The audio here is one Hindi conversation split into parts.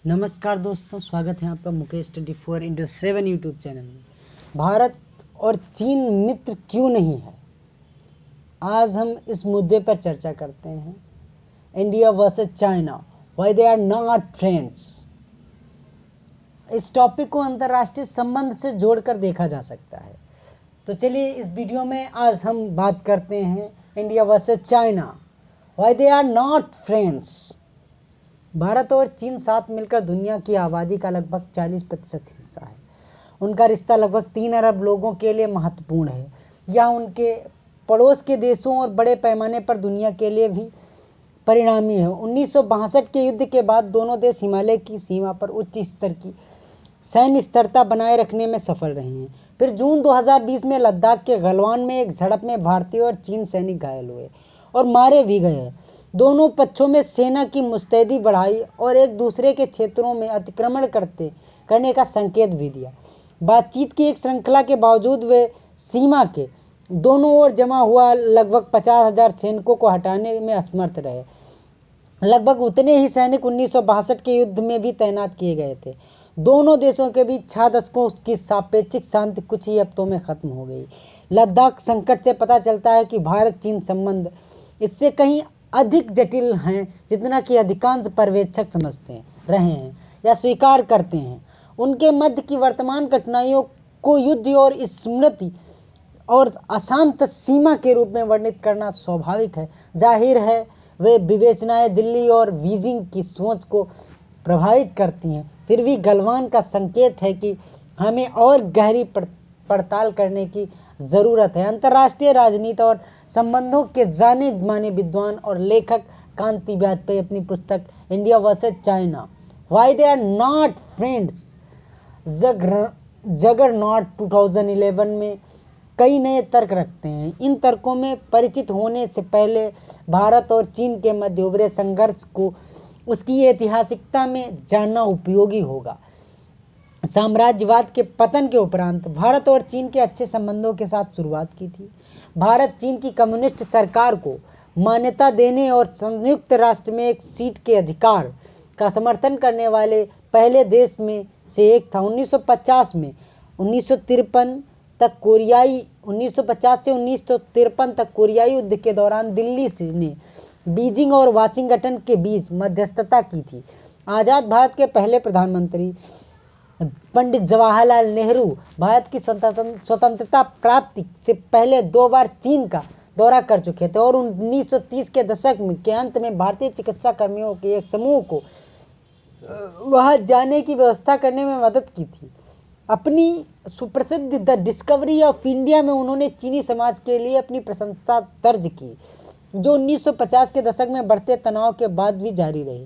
नमस्कार दोस्तों, स्वागत है आपका मुकेश 24/7 यूट्यूब चैनल में। भारत और चीन मित्र क्यों नहीं है, आज हम इस मुद्दे पर चर्चा करते हैं। India versus China, why they are not friends. इस टॉपिक को अंतर्राष्ट्रीय संबंध से जोड़कर देखा जा सकता है। तो चलिए इस वीडियो में आज हम बात करते हैं India versus China, why they are not friends. भारत और चीन साथ मिलकर दुनिया की आबादी का लगभग 40% हिस्सा है। उनका रिश्ता लगभग 3 अरब लोगों के लिए महत्वपूर्ण है। यह उनके पड़ोस के देशों और बड़े पैमाने पर दुनिया के लिए भी परिणामी है। 1962 के युद्ध के बाद दोनों देश हिमालय की सीमा पर उच्च स्तर की सैन्य स्थिरता बनाए रखने में सफल रहे हैं। फिर जून 2020 में लद्दाख के गलवान में एक झड़प में भारतीय और चीन सैनिक घायल हुए और मारे भी गए। दोनों पक्षों में सेना की मुस्तैदी बढ़ाई और एक दूसरे के क्षेत्रों में अतिक्रमण करने का संकेत भी दिया। बातचीत की एक श्रृंखला के बावजूद वे सीमा के दोनों ओर जमा हुआ लगभग 50,000 सैनिकों को हटाने में असमर्थ रहे। लगभग उतने ही सैनिक 1962 के युद्ध में भी तैनात किए गए थे। दोनों देशों के बीच 6 दशकों की सापेक्षिक शांति कुछ ही हफ्तों में खत्म हो गई। लद्दाख संकट से पता चलता है कि भारत चीन संबंध इससे कहीं अधिक जटिल हैं जितना कि अधिकांश पर्यवेक्षक समझते रहे हैं या स्वीकार करते हैं। उनके मध्य की वर्तमान कठिनाइयों को युद्ध और स्मृति और अशांत सीमा के रूप में वर्णित करना स्वाभाविक है। जाहिर है वे विवेचनाएं दिल्ली और बीजिंग की सोच को प्रभावित करती हैं। फिर भी गलवान का संकेत है कि हमें और गहरी पड़ताल करने की ज़रूरत है। अंतर्राष्ट्रीय राजनीति और संबंधों के जाने माने विद्वान और लेखक कांति वाजपेयी अपनी पुस्तक India versus China, why they are not friends Juggernaut 2011 में कई नए तर्क रखते हैं। इन तर्कों में परिचित होने से पहले भारत और चीन के मध्य उभरे संघर्ष को उसकी ऐतिहासिकता में जानना उपयोगी होगा। साम्राज्यवाद के पतन के उपरांत भारत और चीन के अच्छे संबंधों के साथ शुरुआत की थी। भारत चीन की कम्युनिस्ट सरकार को मान्यता देने और संयुक्त राष्ट्र में एक सीट के अधिकार का समर्थन करने वाले पहले देश में से एक था। 1950 में 1953 तक कोरियाई 1950 से 1953 तक कोरियाई युद्ध के दौरान दिल्ली ने बीजिंग और वाशिंगटन के बीच मध्यस्थता की थी। आज़ाद भारत के पहले प्रधानमंत्री पंडित जवाहरलाल नेहरू भारत की स्वतंत्रता प्राप्ति से पहले 2 बार चीन का दौरा कर चुके थे और 1930 के दशक के अंत में भारतीय चिकित्सा कर्मियों के एक समूह को वहां जाने की व्यवस्था करने में मदद की थी। अपनी सुप्रसिद्ध द डिस्कवरी ऑफ इंडिया में उन्होंने चीनी समाज के लिए अपनी प्रशंसा दर्ज की, जो 1950 के दशक में बढ़ते तनाव के बाद भी जारी रही।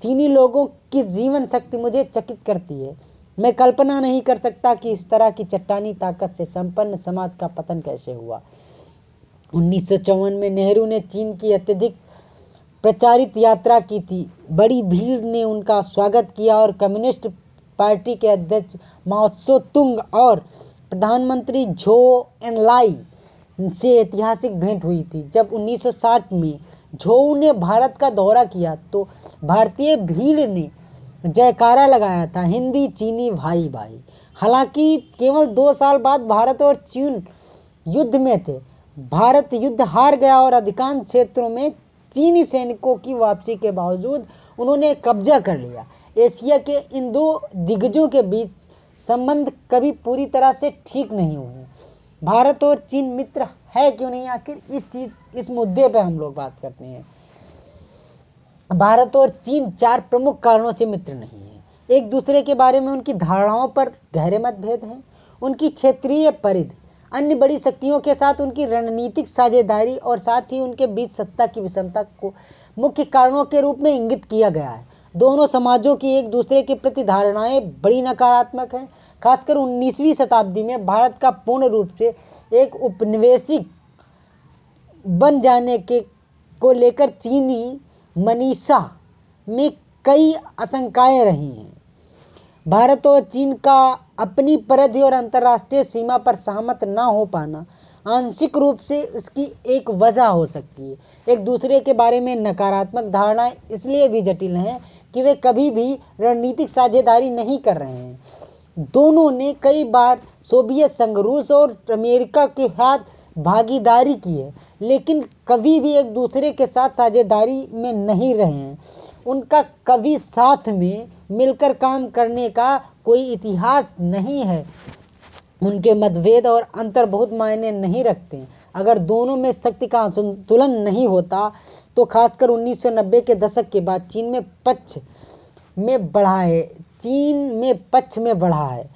चीनी लोगों की जीवन शक्ति मुझे चकित करती है। मैं कल्पना नहीं कर सकता कि इस तरह की चट्टानी ताकत से संपन्न समाज का पतन कैसे हुआ। 1954 में नेहरू ने चीन की अत्यधिक प्रचारित यात्रा की थी। बड़ी भीड़ ने उनका स्वागत किया और कम्युनिस्ट पार्टी के अध्यक्ष माओ त्से तुंग और प्रधानमंत्री झो एनलाई से ऐतिहासिक भेंट हुई थी। जब 1960 में झोउ ने भारत का दौरा किया तो भारतीय भीड़ ने जयकारा लगाया था, हिंदी चीनी भाई भाई। हालांकि केवल 2 साल बाद भारत और चीन युद्ध में थे। भारत युद्ध हार गया और अधिकांश क्षेत्रों में चीनी सैनिकों की वापसी के बावजूद उन्होंने कब्जा कर लिया। एशिया के इन 2 दिग्गजों के बीच संबंध कभी पूरी तरह से ठीक नहीं हुए। भारत और चीन मित्र है क्यों नहीं, आखिर इस मुद्दे पे हम लोग बात करते हैं। भारत और चीन 4 प्रमुख कारणों से मित्र नहीं है। एक दूसरे के बारे में उनकी धारणाओं पर गहरे मतभेद हैं, उनकी क्षेत्रीय परिधि, अन्य बड़ी शक्तियों के साथ उनकी रणनीतिक साझेदारी और साथ ही उनके बीच सत्ता की विषमता को मुख्य कारणों के रूप में इंगित किया गया है। दोनों समाजों की एक दूसरे के प्रति धारणाएं बड़ी नकारात्मक हैं। खासकर 19वीं शताब्दी में भारत का पूर्ण रूप से एक उपनिवेशिक बन जाने को लेकर चीनी मनीषा में कई आशंकाएं रही हैं। भारत और चीन का अपनी परिधि और अंतर्राष्ट्रीय सीमा पर सहमत न हो पाना आंशिक रूप से इसकी एक वजह हो सकती है। एक दूसरे के बारे में नकारात्मक धारणाएं इसलिए भी जटिल हैं कि वे कभी भी रणनीतिक साझेदारी नहीं कर रहे हैं। दोनों ने कई बार सोवियत संघ, रूस और अमेरिका के साथ भागीदारी की है, लेकिन कभी भी एक दूसरे के साथ साझेदारी में नहीं रहे हैं। उनका कभी साथ में मिलकर काम करने का कोई इतिहास नहीं है। उनके मतभेद और अंतर बहुत मायने नहीं रखते। अगर दोनों में शक्ति का संतुलन नहीं होता तो खासकर 1990 के दशक के बाद चीन में पक्ष में बढ़ा है।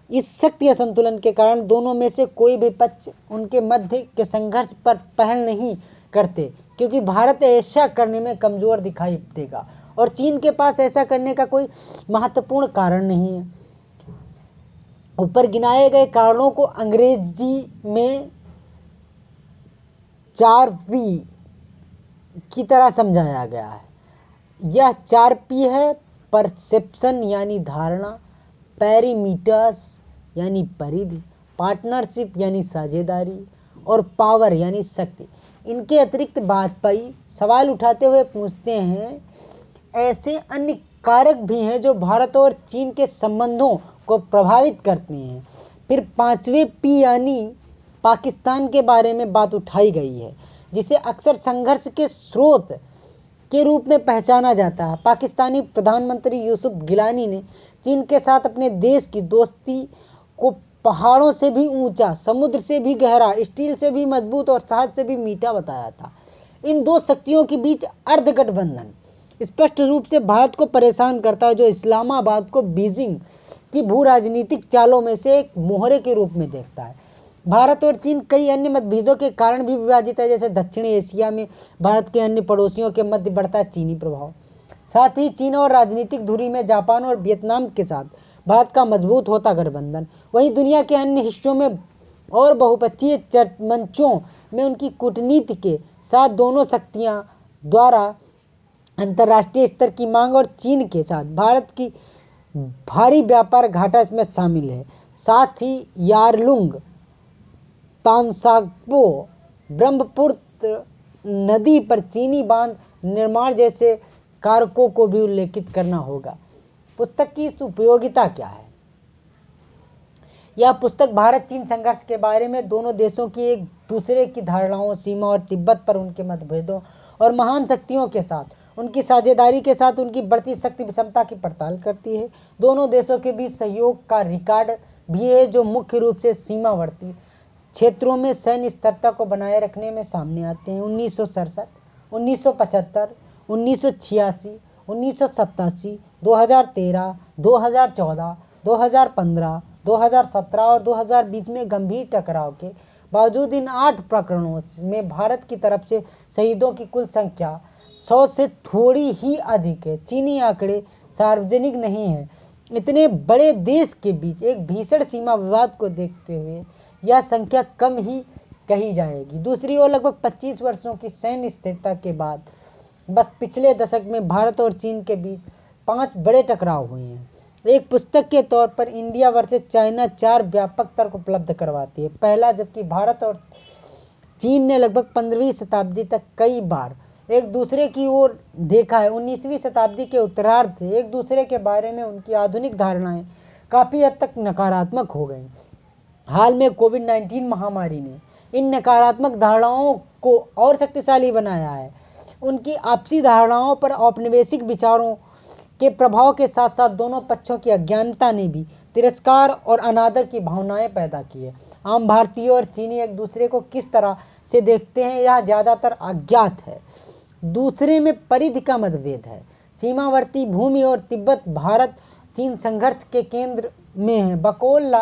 इस शक्ति असंतुलन के कारण दोनों में से कोई भी पक्ष उनके मध्य के संघर्ष पर पहल नहीं करते, क्योंकि भारत ऐसा करने में कमजोर दिखाई देगा और चीन के पास ऐसा करने का कोई महत्वपूर्ण कारण नहीं है। ऊपर गिनाए गए कारणों को अंग्रेजी में 4P की तरह समझाया गया है। यह 4P है: परसेप्शन यानी धारणा, पैरीमीटर्स यानी परिधि, पार्टनरशिप यानी साझेदारी और पावर यानी शक्ति। इनके अतिरिक्त वाजपेयी सवाल उठाते हुए पूछते हैं, ऐसे अन्य कारक भी हैं जो भारत और चीन के संबंधों को प्रभावित करते हैं। फिर 5वें P यानी पाकिस्तान के बारे में बात उठाई गई है, जिसे अक्सर संघर्ष के स्रोत के रूप में पहचाना जाता है। पाकिस्तानी प्रधानमंत्री यूसुफ गिलानी ने चीन के साथ अपने देश की दोस्ती को पहाड़ों से भी ऊंचा, समुद्र से भी गहरा, स्टील से भी मजबूत और शहद से भी मीठा बताया था। इन दो शक्तियों के बीच अर्धगठबंधन स्पष्ट रूप से भारत को परेशान करता है, जो इस्लामाबाद को बीजिंग की भू राजनीतिक चालों में से एक मोहरे के रूप में देखता है। भारत और चीन कई अन्य मतभेदों के कारण भी विभाजित है, जैसे दक्षिणी एशिया में भारत के अन्य पड़ोसियों के मध्य बढ़ता है चीनी प्रभाव। साथ ही चीन और राजनीतिक दूरी में जापान और वियतनाम के साथ भारत का मजबूत होता गठबंधन। वहीं दुनिया के अन्य हिस्सों में और बहुपक्षीय मंचों में उनकी कूटनीति के साथ दोनों शक्तियां द्वारा अंतर्राष्ट्रीय स्तर की मांग और चीन के साथ भारत की भारी व्यापार घाटा इसमें शामिल है। साथ ही यारलुंग, तानसाग्पो, ब्रह्मपुत्र नदी पर चीनी बांध निर्माण जैसे कारकों को भी उल्लेखित करना होगा। पुस्तक की इस उपयोगिता क्या है? यह पुस्तक भारत चीन संघर्ष के बारे में दोनों देशों की एक दूसरे की धारणाओं, सीमा और तिब्बत पर उनके मतभेदों और महान शक्तियों के साथ उनकी साझेदारी के साथ उनकी बढ़ती शक्ति विषमता की पड़ताल करती है। दोनों देशों के बीच सहयोग का रिकॉर्ड भी है, जो मुख्य रूप से सीमावर्ती क्षेत्रों में सैन्य स्थिरता को बनाए रखने में सामने आते हैं। 1967, 1975, 1986, 1987, 2013, 2014, 2015, 2017 और 2020 में गंभीर टकराव के बावजूद इन 8 प्रकरणों में भारत की तरफ से शहीदों की कुल संख्या 100 से थोड़ी ही अधिक है। चीनी आंकड़े सार्वजनिक नहीं हैं। इतने बड़े देश के बीच एक भीषण सीमा विवाद को देखते हुए यह संख्या कम ही कही जाएगी। दूसरी ओर लगभग 25 वर्षों की सैन्य स्थिरता के बाद बस पिछले दशक में भारत और चीन के बीच 5 बड़े टकराव हुए हैं। एक पुस्तक के तौर पर इंडिया वर्सेस चाइना 4 व्यापक तर्क उपलब्ध करवाती है। पहला, जबकि भारत और चीन ने लगभग 15वीं शताब्दी तक कई बार एक दूसरे की ओर देखा है, 19वीं शताब्दी के उत्तरार्ध से एक दूसरे के बारे में उनकी आधुनिक धारणाएं काफ़ी हद तक नकारात्मक हो गई। हाल में कोविड-19 महामारी ने इन नकारात्मक धारणाओं को और शक्तिशाली बनाया है। उनकी आपसी धारणाओं पर औपनिवेशिक विचारों के प्रभाव के साथ साथ दोनों पक्षों की अज्ञानता ने भी तिरस्कार और अनादर की भावनाएं पैदा की है। आम भारतीय और चीनी एक दूसरे को किस तरह से देखते हैं, यह ज़्यादातर अज्ञात है। दूसरे में परिधि का मतभेद है। सीमावर्ती भूमि और तिब्बत भारत चीन संघर्ष के केंद्र में है। बकौल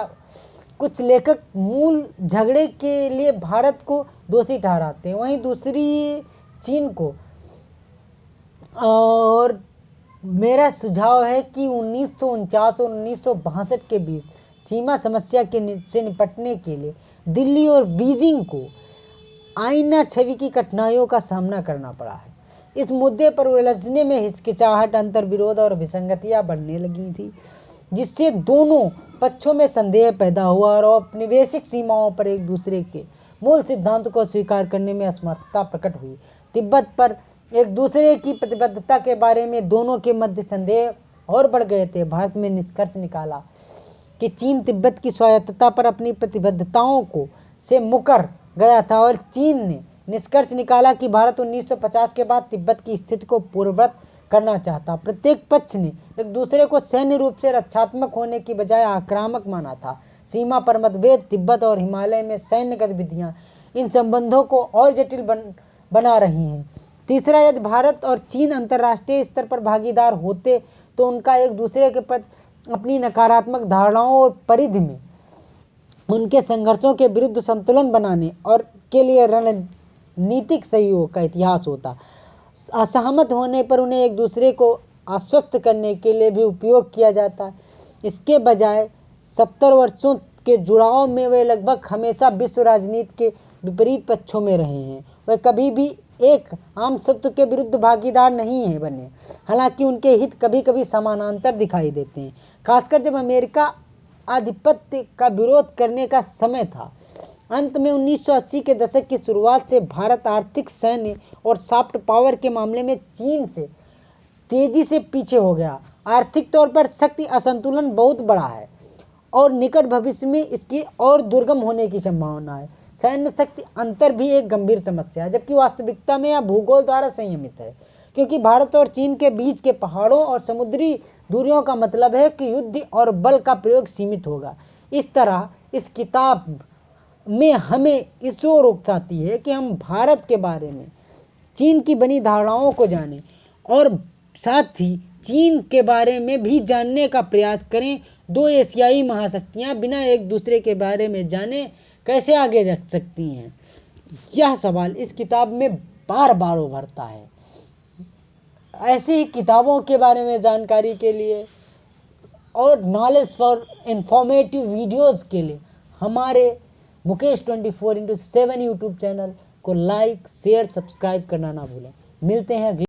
कुछ लेखक मूल झगड़े के लिए भारत को दोषी ठहराते हैं, वहीं दूसरी चीन को। और मेरा सुझाव है कि 1949 और 1962 के बीच सीमा समस्या से निपटने के लिए दिल्ली और बीजिंग को आईना छवि की कठिनाइयों का सामना करना पड़ा है। इस मुद्दे पर उलझने में हिचकिचाहट, अंतर्विरोध और विसंगतियां बढ़ने लगी थी, जिससे दोनों पक्षों में संदेह पैदा हुआ और औपनिवेशिक सीमाओं पर एक दूसरे के मूल सिद्धांत को स्वीकार करने में असमर्थता प्रकट हुई। तिब्बत पर एक दूसरे की प्रतिबद्धता के बारे में दोनों के मध्य संदेह और बढ़ गए थे। भारत में निष्कर्ष निकाला कि चीन तिब्बत की स्वायत्तता पर अपनी प्रतिबद्धताओं को से मुकर गया था और चीन ने निष्कर्ष निकाला कि भारत 1950 के बाद तिब्बत की स्थिति को पूर्ववत करना चाहता। प्रत्येक पक्ष ने एक दूसरे को सैन्य रूप से रक्षात्मक होने की बजाय आक्रामक माना था। सीमा पर मतभेद, तिब्बत और हिमालय में सैन्य गतिविधियां इन संबंधों को और जटिल बना रही हैं। तीसरा, यदि भारत और चीन अंतर्राष्ट्रीय स्तर पर भागीदार होते तो उनका एक दूसरे के प्रति अपनी नकारात्मक धारणाओं और परिधि में उनके संघर्षों के विरुद्ध संतुलन बनाने और के लिए रणनीतिक सहयोग का इतिहास होता। असहमत होने पर उन्हें एक दूसरे को आश्वस्त करने के लिए भी उपयोग किया जाता। इसके बजाय 70 वर्षों के जुड़ाव में वे लगभग हमेशा विश्व राजनीति के विपरीत पक्षों में रहे हैं। वे कभी भी एक आम शत्रु के विरुद्ध भागीदार नहीं है बने, हालांकि उनके हित कभी कभी समानांतर दिखाई देते हैं, खासकर जब अमेरिका आधिपत्य का विरोध करने का समय था। अंत में 1980 के दशक की शुरुआत से भारत आर्थिक, सैन्य और सॉफ्ट पावर के मामले में चीन से तेजी से पीछे हो गया। आर्थिक तौर पर शक्ति असंतुलन बहुत बड़ा है और निकट भविष्य में इसकी और दुर्गम होने की संभावना है। सैन्य शक्ति अंतर भी एक गंभीर समस्या है, जबकि वास्तविकता में यह भूगोल द्वारा संयमित है, क्योंकि भारत और चीन के बीच के पहाड़ों और समुद्री दूरियों का मतलब है कि युद्ध और बल का प्रयोग सीमित होगा। इस तरह इस किताब में हमें इस ओर उकसाती है कि हम भारत के बारे में चीन की बनी धारणाओं को जानें और साथ ही चीन के बारे में भी जानने का प्रयास करें। दो एशियाई महाशक्तियां बिना एक दूसरे के बारे में जाने कैसे आगे जा सकती हैं, यह सवाल इस किताब में बार बार उभरता है। ऐसे ही किताबों के बारे में जानकारी के लिए और नॉलेज फॉर इंफॉर्मेटिव वीडियोस के लिए हमारे मुकेश 24x7 यूट्यूब चैनल को लाइक, शेयर, सब्सक्राइब करना ना भूलें। मिलते हैं